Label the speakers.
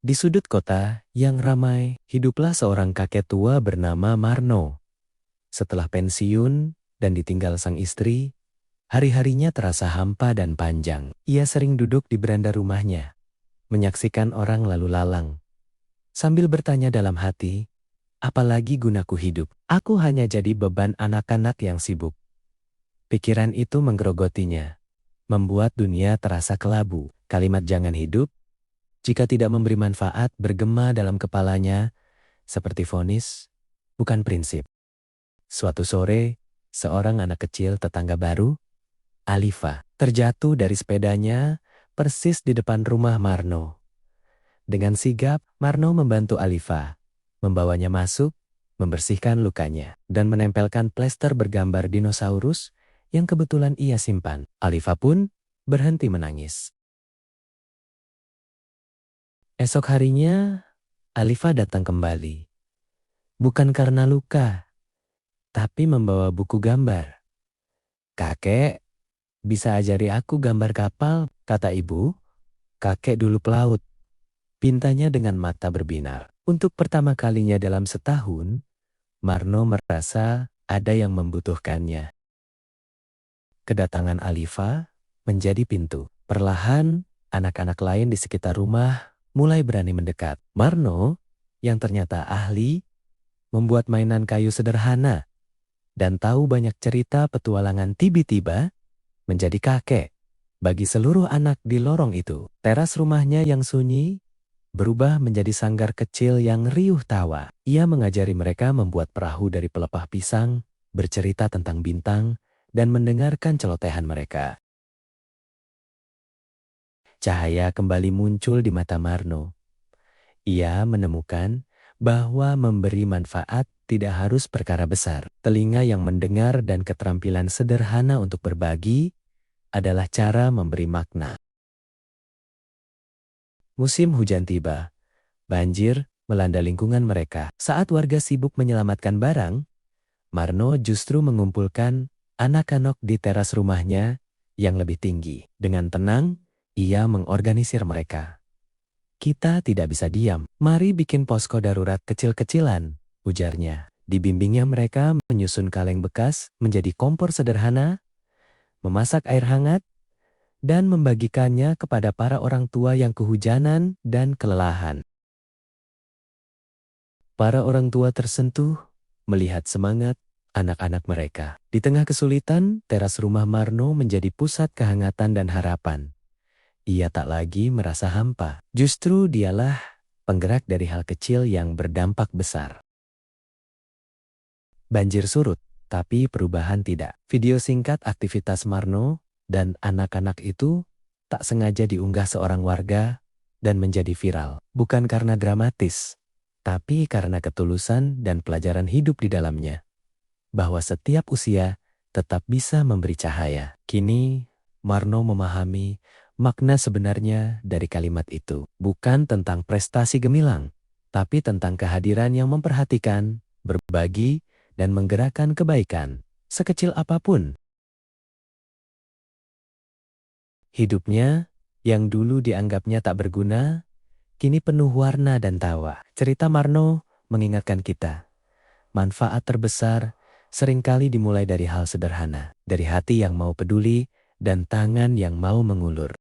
Speaker 1: Di sudut kota yang ramai, hiduplah seorang kakek tua bernama Marno. Setelah pensiun dan ditinggal sang istri, hari-harinya terasa hampa dan panjang. Ia sering duduk di beranda rumahnya, menyaksikan orang lalu lalang, sambil bertanya dalam hati, apalagi gunaku hidup? Aku hanya jadi beban anak-anak yang sibuk. Pikiran itu menggerogotinya, membuat dunia terasa kelabu. Kalimat jangan hidup jika tidak memberi manfaat bergema dalam kepalanya seperti vonis, bukan prinsip. Suatu sore, seorang anak kecil tetangga baru, Alifa, terjatuh dari sepedanya persis di depan rumah Marno. Dengan sigap, Marno membantu Alifa, membawanya masuk, membersihkan lukanya, dan menempelkan plester bergambar dinosaurus yang kebetulan ia simpan. Alifa pun berhenti menangis. Esok harinya, Alifa datang kembali. Bukan karena luka, tapi membawa buku gambar. Kakek, bisa ajari aku gambar kapal, kata ibu. Kakek dulu pelaut, pintanya dengan mata berbinar. Untuk pertama kalinya dalam setahun, Marno merasa ada yang membutuhkannya. Kedatangan Alifa menjadi pintu. Perlahan, anak-anak lain di sekitar rumah mulai berani mendekat. Marno, yang ternyata ahli, membuat mainan kayu sederhana dan tahu banyak cerita petualangan tiba-tiba menjadi kakek bagi seluruh anak di lorong itu. Teras rumahnya yang sunyi berubah menjadi sanggar kecil yang riuh tawa. Ia mengajari mereka membuat perahu dari pelepah pisang, bercerita tentang bintang, dan mendengarkan celotehan mereka. Cahaya kembali muncul di mata Marno. Ia menemukan bahwa memberi manfaat tidak harus perkara besar. Telinga yang mendengar dan keterampilan sederhana untuk berbagi adalah cara memberi makna. Musim hujan tiba. Banjir melanda lingkungan mereka. Saat warga sibuk menyelamatkan barang, Marno justru mengumpulkan anak-anak di teras rumahnya yang lebih tinggi. Dengan tenang, ia mengorganisir mereka. Kita tidak bisa diam. Mari bikin posko darurat kecil-kecilan, ujarnya. Dibimbingnya mereka menyusun kaleng bekas menjadi kompor sederhana, memasak air hangat, dan membagikannya kepada para orang tua yang kehujanan dan kelelahan. Para orang tua tersentuh melihat semangat anak-anak mereka. Di tengah kesulitan, teras rumah Marno menjadi pusat kehangatan dan harapan. Ia tak lagi merasa hampa. Justru dialah penggerak dari hal kecil yang berdampak besar. Banjir surut, tapi perubahan tidak. Video singkat aktivitas Marno dan anak-anak itu tak sengaja diunggah seorang warga dan menjadi viral. Bukan karena dramatis, tapi karena ketulusan dan pelajaran hidup di dalamnya. Bahwa setiap usia tetap bisa memberi cahaya. Kini, Marno memahami makna sebenarnya dari kalimat itu. Bukan tentang prestasi gemilang, tapi tentang kehadiran yang memperhatikan, berbagi, dan menggerakkan kebaikan, sekecil apapun. Hidupnya, yang dulu dianggapnya tak berguna, kini penuh warna dan tawa. Cerita Marno mengingatkan kita, manfaat terbesar seringkali dimulai dari hal sederhana, dari hati yang mau peduli dan tangan yang mau mengulur.